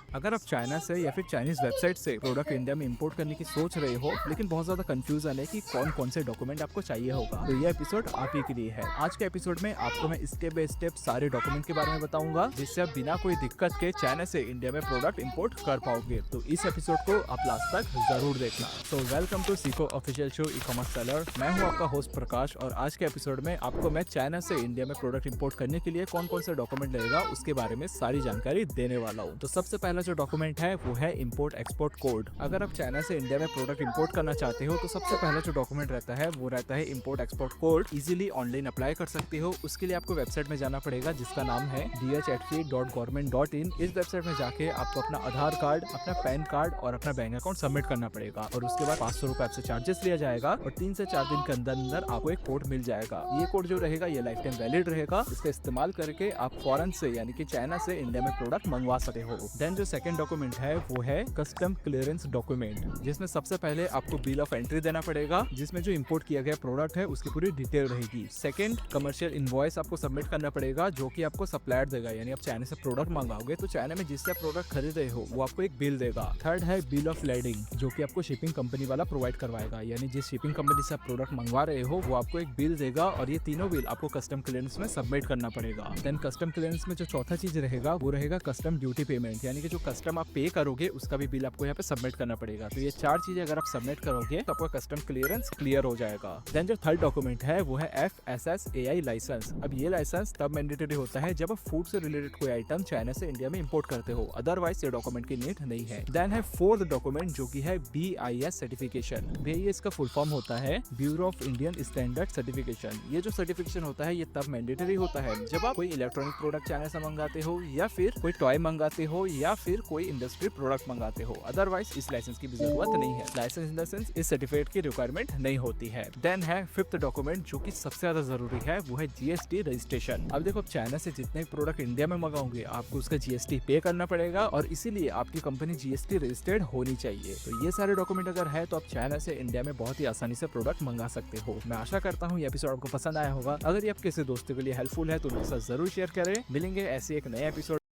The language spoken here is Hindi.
अगर आप चाइना से या फिर चाइनीज वेबसाइट से प्रोडक्ट इंडिया में इंपोर्ट करने की सोच रहे हो लेकिन बहुत ज्यादा कंफ्यूजन है कि कौन कौन से डॉक्यूमेंट आपको चाहिए होगा, तो ये एपिसोड आप ही के लिए है। आज के एपिसोड में आपको मैं स्टेप बाय स्टेप सारे डॉक्यूमेंट के बारे में बताऊंगा जिससे आप बिना कोई दिक्कत के चाइना से इंडिया में प्रोडक्ट इंपोर्ट कर पाओगे। तो इस एपिसोड को आप लास्ट तक जरूर देखना। So welcome to Seeko official show e commerce seller. मैं हूँ आपका होस्ट प्रकाश और आज के एपिसोड में आपको मैं चाइना से इंडिया में प्रोडक्ट इंपोर्ट करने के लिए कौन कौन से डॉक्यूमेंट लगेगा उसके बारे में सारी जानकारी देने वाला हूँ। तो सबसे पहला जो डॉक्यूमेंट है वो है इंपोर्ट एक्सपोर्ट कोड। अगर आप चाइना से इंडिया में प्रोडक्ट इंपोर्ट करना चाहते हो तो सबसे पहला जो डॉक्यूमेंट रहता है वो रहता है import export code. Easily online apply कर सकते हो। उसके लिए आपको वेबसाइट में जाना पड़ेगा जिसका नाम है dhfc.government.in। इस वेबसाइट में जाके आपको अपना आधार कार्ड, अपना पैन कार्ड और अपना बैंक अकाउंट सबमिट करना पड़ेगा और उसके बाद 500 रुपए आपसे चार्जेस लिया जाएगा और 3 से 4 दिन के अंदर अंदर आपको एक कोड मिल जाएगा। ये कोड जो रहेगा ये लाइफ टाइम वैलिड रहेगा। इसका इस्तेमाल करके आप फॉरेन से यानी कि चाइना से इंडिया में प्रोडक्ट मंगवा सकते हो। देन जो सेकंड डॉक्यूमेंट है वो है कस्टम क्लियरेंस डॉक्यूमेंट, जिसमें सबसे पहले आपको बिल ऑफ एंट्री देना पड़ेगा जिसमें जो इंपोर्ट किया गया प्रोडक्ट है उसकी पूरी डिटेल रहेगी। सेकंड, कमर्शियल इनवॉइस आपको सबमिट करना पड़ेगा जो कि आपको सप्लायर देगा, यानी आप चाइना से प्रोडक्ट मंगाओगे तो चाइना में जिससे प्रोडक्ट खरीद रहे हो वो आपको एक बिल देगा। थर्ड है बिल ऑफ लैंडिंग जो कि आपको शिपिंग कंपनी वाला प्रोवाइड करवाएगा, यानी जिस शिपिंग कंपनी से आप प्रोडक्ट मंगवा रहे हो वो आपको एक बिल देगा और ये तीनों बिल आपको कस्टम क्लियरेंस में सबमिट करना पड़ेगा। देन कस्टम क्लियरेंस में जो चौथा चीज रहेगा वो रहेगा कस्टम ड्यूटी पेमेंट, यानी कि जो कस्टम आप पे करोगे उसका भी बिल आपको यहाँ पे सबमिट करना पड़ेगा। तो ये 4 चीजें अगर आप सबमिट करोगे तो आपका कस्टम क्लियरेंस क्लियर हो जाएगा। देन जो थर्ड डॉक्यूमेंट है वो है FSSAI लाइसेंस। अब ये लाइसेंस तब मैंडेटरी होता है जब आप फूड से रिलेटेड कोई आइटम चाइना से इंडिया में इंपोर्ट करते हो, अदरवाइज ये डॉक्यूमेंट की नीड नहीं है। देन है फोर्थ डॉक्यूमेंट जो की है BIS सर्टिफिकेशन। BIS का फुल फॉर्म होता है bureau of Indian standard certification. ये जो सर्टिफिकेशन होता है ये तब मैंडेटरी होता है जब आप कोई इलेक्ट्रॉनिक प्रोडक्ट चाइना से मंगाते हो या फिर कोई टॉय मंगाते हो या फिर कोई इंडस्ट्री प्रोडक्ट मंगाते हो, अदरवाइज इस लाइसेंस की भी जरूरत नहीं है। लाइसेंस इन द सेंस इस सर्टिफिकेट की रिक्वायरमेंट नहीं होती है। देन है फिफ्थ डॉक्यूमेंट जो कि सबसे ज्यादा जरूरी है वो है GST रजिस्ट्रेशन। अब देखो, चाइना से जितने प्रोडक्ट इंडिया में मंगाओगे आपको उसका GST पे करना पड़ेगा और इसीलिए आपकी कंपनी GST रजिस्टर्ड होनी चाहिए। तो ये सारे डॉक्यूमेंट अगर है तो आप चाइना से इंडिया में बहुत ही आसानी से प्रोडक्ट मंगा सकते हो। मैं आशा करता हूँ ये एपिसोड आपको पसंद आया होगा। अगर ये आप किसी दोस्तों के लिए हेल्पफुल है तो मेरे साथ जरूर शेयर करें। मिलेंगे ऐसे एक नए एपिसोड